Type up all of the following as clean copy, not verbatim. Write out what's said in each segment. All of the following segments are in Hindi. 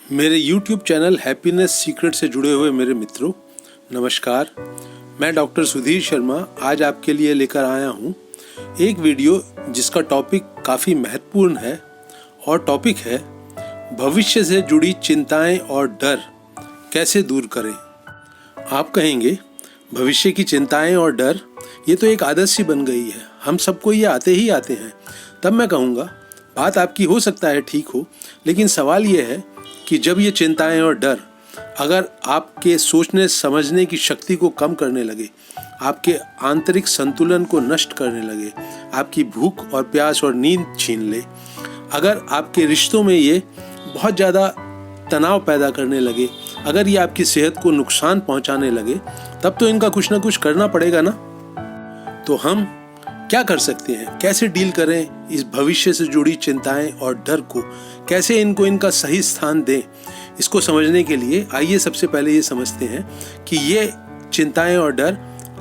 मेरे YouTube चैनल हैप्पीनेस सीक्रेट से जुड़े हुए मेरे मित्रों, नमस्कार। मैं डॉक्टर सुधीर शर्मा आज आपके लिए लेकर आया हूँ एक वीडियो जिसका टॉपिक काफ़ी महत्वपूर्ण है और टॉपिक है भविष्य से जुड़ी चिंताएं और डर कैसे दूर करें। आप कहेंगे भविष्य की चिंताएं और डर ये तो एक आदत सी बन गई है, हम सबको ये आते ही आते हैं। तब मैं कहूँगा बात आपकी हो सकता है ठीक हो, लेकिन सवाल ये है कि जब ये चिंताएं और डर अगर आपके सोचने समझने की शक्ति को कम करने लगे, आपके आंतरिक संतुलन को नष्ट करने लगे, आपकी भूख और प्यास और नींद छीन ले, अगर आपके रिश्तों में ये बहुत ज़्यादा तनाव पैदा करने लगे, अगर ये आपकी सेहत को नुकसान पहुंचाने लगे, तब तो इनका कुछ ना कुछ करना पड़ेगा ना। तो हम क्या कर सकते हैं, कैसे डील करें इस भविष्य से जुड़ी चिंताएं और डर को, कैसे इनको इनका सही स्थान दें। इसको समझने के लिए आइए सबसे पहले ये समझते हैं कि ये चिंताएं और डर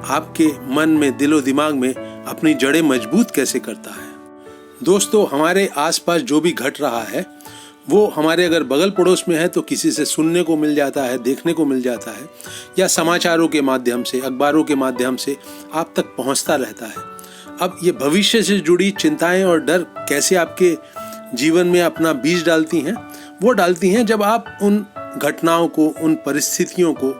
आपके मन में, दिलो दिमाग में अपनी जड़ें मजबूत कैसे करता है। दोस्तों, हमारे आसपास जो भी घट रहा है वो हमारे अगर बगल पड़ोस में है तो किसी से सुनने को मिल जाता है, देखने को मिल जाता है, या समाचारों के माध्यम से, अखबारों के माध्यम से आप तक पहुंचता रहता है। अब ये भविष्य से जुड़ी चिंताएं और डर कैसे आपके जीवन में अपना बीज डालती हैं, वो डालती हैं जब आप उन घटनाओं को, उन परिस्थितियों को,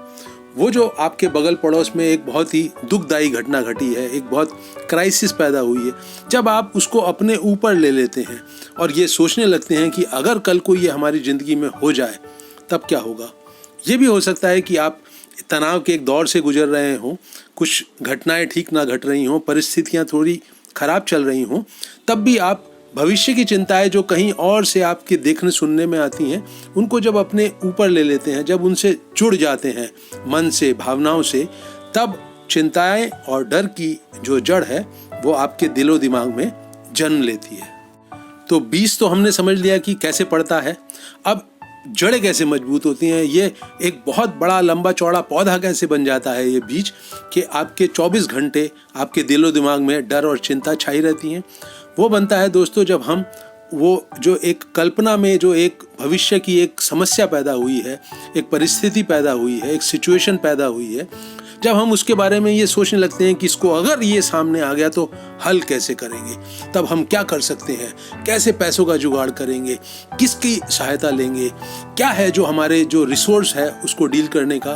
वो जो आपके बगल पड़ोस में एक बहुत ही दुखदायी घटना घटी है, एक बहुत क्राइसिस पैदा हुई है, जब आप उसको अपने ऊपर ले लेते हैं और ये सोचने लगते हैं कि अगर कल को ये हमारी ज़िंदगी में हो जाए तब क्या होगा। ये भी हो सकता है कि आप तनाव के एक दौर से गुजर रहे हों, कुछ घटनाएं ठीक ना घट रही हों, परिस्थितियां थोड़ी खराब चल रही हों, तब भी आप भविष्य की चिंताएं जो कहीं और से आपके देखने सुनने में आती हैं, उनको जब अपने ऊपर ले लेते हैं, जब उनसे जुड़ जाते हैं मन से, भावनाओं से, तब चिंताएं और डर की जो जड़ है वो आपके दिलो दिमाग में जन्म लेती है। तो बीज तो हमने समझ लिया कि कैसे पड़ता है, अब जड़ें कैसे मजबूत होती हैं, ये एक बहुत बड़ा लंबा चौड़ा पौधा कैसे बन जाता है ये बीज, कि आपके 24 घंटे आपके दिलो दिमाग में डर और चिंता छाई रहती हैं। वो बनता है दोस्तों जब हम वो जो एक कल्पना में जो एक भविष्य की एक समस्या पैदा हुई है, एक परिस्थिति पैदा हुई है, एक सिचुएशन पैदा हुई है, जब हम उसके बारे में ये सोचने लगते हैं कि इसको अगर ये सामने आ गया तो हल कैसे करेंगे, तब हम क्या कर सकते हैं, कैसे पैसों का जुगाड़ करेंगे, किसकी सहायता लेंगे, क्या है जो हमारे जो रिसोर्स है उसको डील करने का,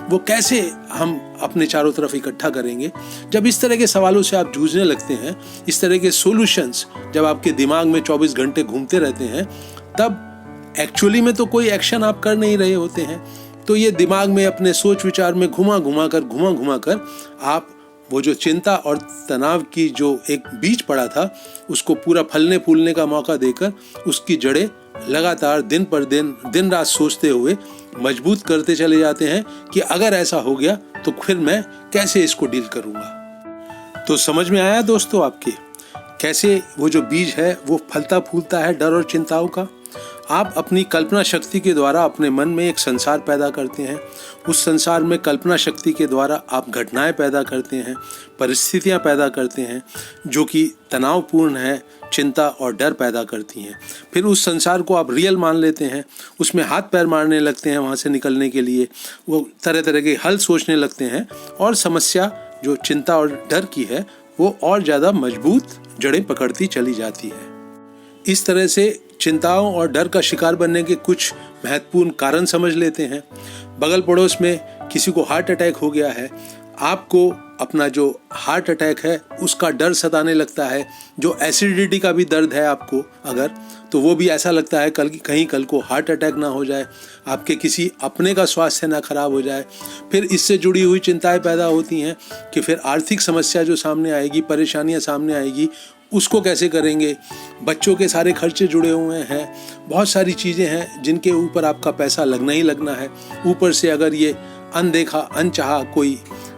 वो कैसे हम अपने चारों तरफ इकट्ठा करेंगे। जब इस तरह के सवालों से आप जूझने लगते हैं, इस तरह के सॉल्यूशंस जब आपके दिमाग में 24 घंटे घूमते रहते हैं, तब एक्चुअली में तो कोई एक्शन आप कर नहीं रहे होते हैं। तो ये दिमाग में अपने सोच विचार में घुमा घुमा कर आप वो जो चिंता और तनाव की जो एक बीज पड़ा था उसको पूरा फलने फूलने का मौका देकर उसकी जड़ें लगातार दिन पर दिन रात सोचते हुए मजबूत करते चले जाते हैं कि अगर ऐसा हो गया तो फिर मैं कैसे इसको डील करूँगा। तो समझ में आया दोस्तों आपके कैसे वो जो बीज है वो फलता फूलता है डर और चिंताओं का। आप अपनी कल्पना शक्ति के द्वारा अपने मन में एक संसार पैदा करते हैं, उस संसार में कल्पना शक्ति के द्वारा आप घटनाएं पैदा करते हैं, परिस्थितियां पैदा करते हैं जो कि तनावपूर्ण है, चिंता और डर पैदा करती हैं। फिर उस संसार को आप रियल मान लेते हैं, उसमें हाथ पैर मारने लगते हैं वहाँ से निकलने के लिए, वो तरह तरह के हल सोचने लगते हैं और समस्या जो चिंता और डर की है वो और ज़्यादा मजबूत जड़ें पकड़ती चली जाती है। इस तरह से चिंताओं और डर का शिकार बनने के कुछ महत्वपूर्ण कारण समझ लेते हैं। बगल पड़ोस में किसी को हार्ट अटैक हो गया है, आपको अपना जो हार्ट अटैक है उसका डर सताने लगता है, जो एसिडिटी का भी दर्द है आपको अगर, तो वो भी ऐसा लगता है कहीं कल को हार्ट अटैक ना हो जाए, आपके किसी अपने का स्वास्थ्य ना खराब हो जाए। फिर इससे जुड़ी हुई चिंताएं पैदा होती हैं कि फिर आर्थिक समस्या जो सामने आएगी, परेशानियां सामने आएगी, उसको कैसे करेंगे, बच्चों के सारे खर्चे जुड़े हुए हैं, बहुत सारी चीज़ें हैं जिनके ऊपर आपका पैसा लगना ही लगना है। ऊपर से अगर ये अनदेखा अनचाहा कोई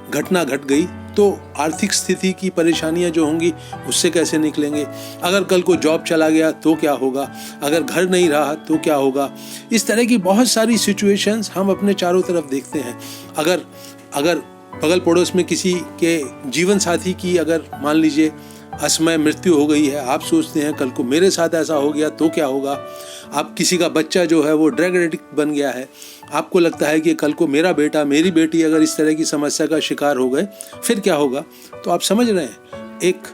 घटना घट गई तो आर्थिक स्थिति की परेशानियां जो होंगी उससे कैसे निकलेंगे। अगर कल को जॉब चला गया तो क्या होगा, अगर घर नहीं रहा तो क्या होगा। इस तरह की बहुत सारी सिचुएशंस हम अपने चारों तरफ देखते हैं। अगर बगल पड़ोस में किसी के जीवन साथी की अगर मान लीजिए असमय मृत्यु हो गई है, आप सोचते हैं कल को मेरे साथ ऐसा हो गया तो क्या होगा। आप किसी का बच्चा जो है वो ड्रग एडिक्ट बन गया है, आपको लगता है कि कल को मेरा बेटा मेरी बेटी अगर इस तरह की समस्या का शिकार हो गए फिर क्या होगा। तो आप समझ रहे हैं, एक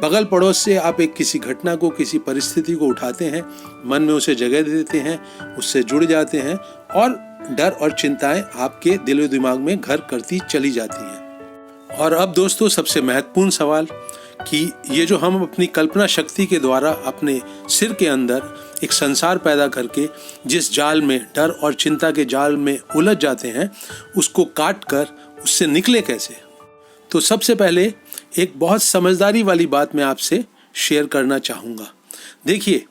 बगल पड़ोस से आप एक किसी घटना को, किसी परिस्थिति को उठाते हैं, मन में उसे जगह देते हैं, उससे जुड़ जाते हैं और डर और चिंताएं आपके दिलो दिमाग में घर करती चली जाती हैं। और अब दोस्तों सबसे महत्वपूर्ण सवाल कि ये जो हम अपनी कल्पना शक्ति के द्वारा अपने सिर के अंदर एक संसार पैदा करके जिस जाल में, डर और चिंता के जाल में उलझ जाते हैं, उसको काट कर उससे निकले कैसे। तो सबसे पहले एक बहुत समझदारी वाली बात मैं आपसे शेयर करना चाहूँगा। देखिए,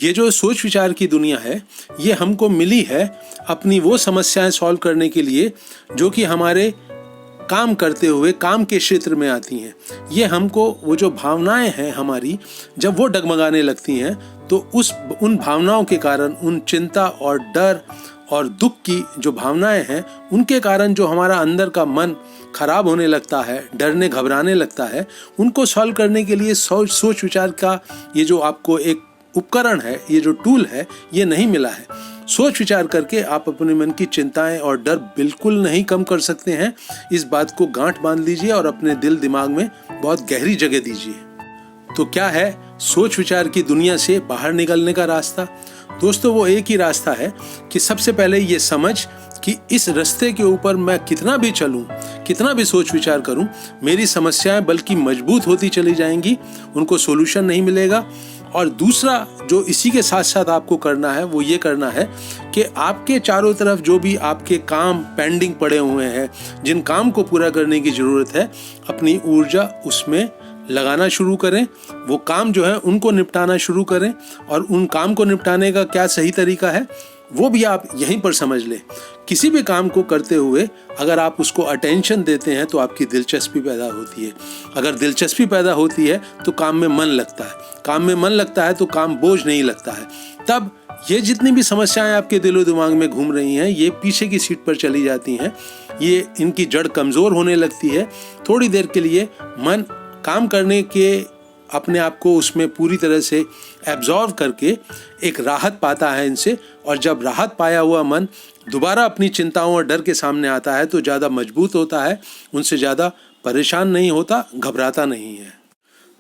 ये जो सोच विचार की दुनिया है, ये हमको मिली है अपनी वो समस्याएं सॉल्व करने के लिए जो कि हमारे काम करते हुए काम के क्षेत्र में आती हैं। ये हमको वो जो भावनाएं हैं हमारी, जब वो डगमगाने लगती हैं तो उन भावनाओं के कारण, उन चिंता और डर और दुख की जो भावनाएं हैं, उनके कारण जो हमारा अंदर का मन खराब होने लगता है, डरने घबराने लगता है, उनको सॉल्व करने के लिए सोच विचार का ये जो आपको एक उपकरण है, ये जो टूल है, ये नहीं मिला है। सोच विचार करके आप अपने मन की चिंताएं और डर बिल्कुल नहीं कम कर सकते हैं। इस बात को गांठ बांध लीजिए और अपने दिल दिमाग में बहुत गहरी जगह दीजिए। तो क्या है सोच विचार की दुनिया से बाहर निकलने का रास्ता? दोस्तों, वो एक ही रास्ता है कि सबसे पहले ये समझ कि इस रास्ते के ऊपर मैं कितना भी चलूं, कितना भी सोच विचार करूं, मेरी समस्याएं बल्कि मजबूत होती चली जाएंगी, उनको सॉल्यूशन नहीं मिलेगा। और दूसरा जो इसी के साथ साथ आपको करना है वो ये करना है कि आपके चारों तरफ जो भी आपके काम पेंडिंग पड़े हुए हैं, जिन काम को पूरा करने की ज़रूरत है, अपनी ऊर्जा उसमें लगाना शुरू करें। वो काम जो है उनको निपटाना शुरू करें। और उन काम को निपटाने का क्या सही तरीका है वो भी आप यहीं पर समझ लें। किसी भी काम को करते हुए अगर आप उसको अटेंशन देते हैं तो आपकी दिलचस्पी पैदा होती है। अगर दिलचस्पी पैदा होती है तो काम में मन लगता है। काम में मन लगता है तो काम बोझ नहीं लगता है। तब ये जितनी भी समस्याएं आपके दिलो दिमाग में घूम रही हैं, ये पीछे की सीट पर चली जाती हैं। ये इनकी जड़ कमज़ोर होने लगती है। थोड़ी देर के लिए मन काम करने के अपने आप को उसमें पूरी तरह से एब्जॉर्व करके एक राहत पाता है इनसे। और जब राहत पाया हुआ मन दोबारा अपनी चिंताओं और डर के सामने आता है तो ज़्यादा मजबूत होता है, उनसे ज़्यादा परेशान नहीं होता, घबराता नहीं है।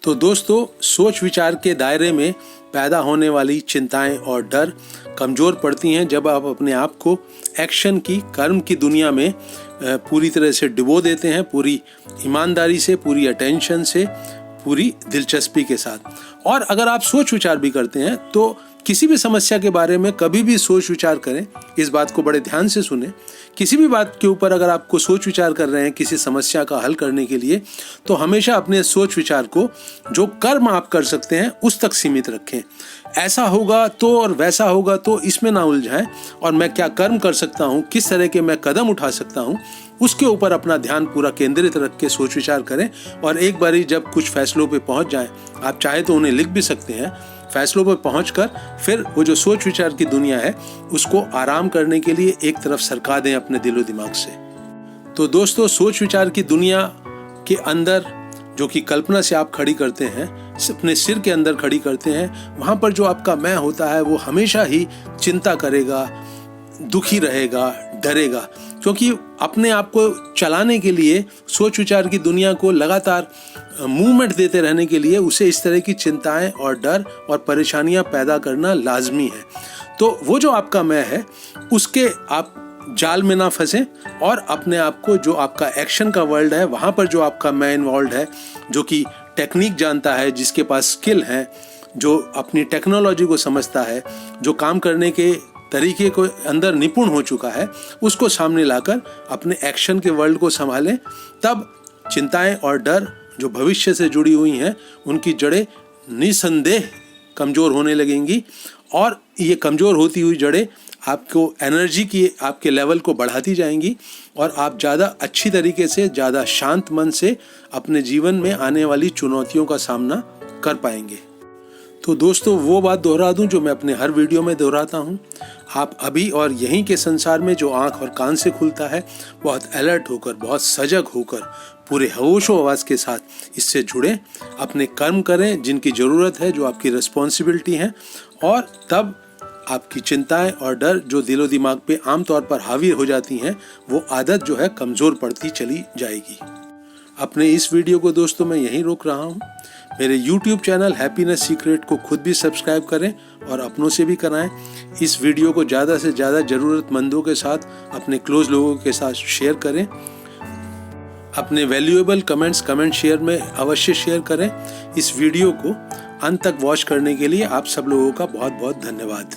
तो दोस्तों, सोच विचार के दायरे में पैदा होने वाली चिंताएं और डर कमज़ोर पड़ती हैं जब आप अपने आप को एक्शन की, कर्म की दुनिया में पूरी तरह से डुबो देते हैं, पूरी ईमानदारी से, पूरी अटेंशन से, पूरी दिलचस्पी के साथ। और अगर आप सोच विचार भी करते हैं तो किसी भी समस्या के बारे में कभी भी सोच विचार करें। इस बात को बड़े ध्यान से सुनें। किसी भी बात के ऊपर अगर आपको सोच विचार कर रहे हैं किसी समस्या का हल करने के लिए, तो हमेशा अपने सोच विचार को जो कर्म आप कर सकते हैं उस तक सीमित रखें। ऐसा होगा तो और वैसा होगा तो इसमें ना उलझाएं। और मैं क्या कर्म कर सकता हूँ, किस तरह के मैं कदम उठा सकता हूँ, उसके ऊपर अपना ध्यान पूरा केंद्रित रख के सोच विचार करें। और एक बारी जब कुछ फैसलों पे पहुंच जाएं, आप चाहे तो उन्हें लिख भी सकते हैं, फैसलों पर पहुंचकर फिर वो जो सोच विचार की दुनिया है उसको आराम करने के लिए एक तरफ सरका दें अपने दिलो दिमाग से। तो दोस्तों, सोच विचार की दुनिया के अंदर जो कि कल्पना से आप खड़ी करते हैं, अपने सिर के अंदर खड़ी करते हैं, वहाँ पर जो आपका मैं होता है वो हमेशा ही चिंता करेगा, दुखी रहेगा, डरेगा। क्योंकि अपने आप को चलाने के लिए, सोच विचार की दुनिया को लगातार मूवमेंट देते रहने के लिए उसे इस तरह की चिंताएं और डर और परेशानियां पैदा करना लाजमी है। तो वो जो आपका मैं है उसके आप जाल में ना फंसें और अपने आप को, जो आपका एक्शन का वर्ल्ड है वहाँ पर जो आपका मैं इन्वॉल्व है, जो कि टेक्निक जानता है, जिसके पास स्किल है, जो अपनी टेक्नोलॉजी को समझता है, जो काम करने के तरीके को अंदर निपुण हो चुका है, उसको सामने लाकर अपने एक्शन के वर्ल्ड को संभालें। तब चिंताएं और डर जो भविष्य से जुड़ी हुई हैं उनकी जड़ें निसंदेह कमज़ोर होने लगेंगी। और ये कमज़ोर होती हुई जड़ें आपको एनर्जी की, आपके लेवल को बढ़ाती जाएंगी और आप ज़्यादा अच्छी तरीके से, ज़्यादा शांत मन से अपने जीवन में आने वाली चुनौतियों का सामना कर पाएंगे। तो दोस्तों वो बात दोहरा दूं जो मैं अपने हर वीडियो में दोहराता हूं, आप अभी और यहीं के संसार में जो आंख और कान से खुलता है, बहुत अलर्ट होकर, बहुत सजग होकर, पूरे होशो आवाज़ के साथ इससे जुड़ें, अपने कर्म करें जिनकी ज़रूरत है, जो आपकी रिस्पॉन्सिबिलिटी है, और तब आपकी चिंताएं और डर जो दिलो दिमाग पे आमतौर पर हावी हो जाती हैं, वो आदत जो है कमज़ोर पड़ती चली जाएगी। अपने इस वीडियो को दोस्तों मैं यहीं रोक रहा हूँ। मेरे YouTube चैनल हैप्पीनेस सीक्रेट को खुद भी सब्सक्राइब करें और अपनों से भी कराएं। इस वीडियो को ज़्यादा से ज़्यादा ज़रूरतमंदों के साथ, अपने क्लोज लोगों के साथ शेयर करें। अपने वैल्यूएबल कमेंट्स कमेंट शेयर में अवश्य शेयर करें। इस वीडियो को अंत तक वॉच करने के लिए आप सब लोगों का बहुत बहुत धन्यवाद।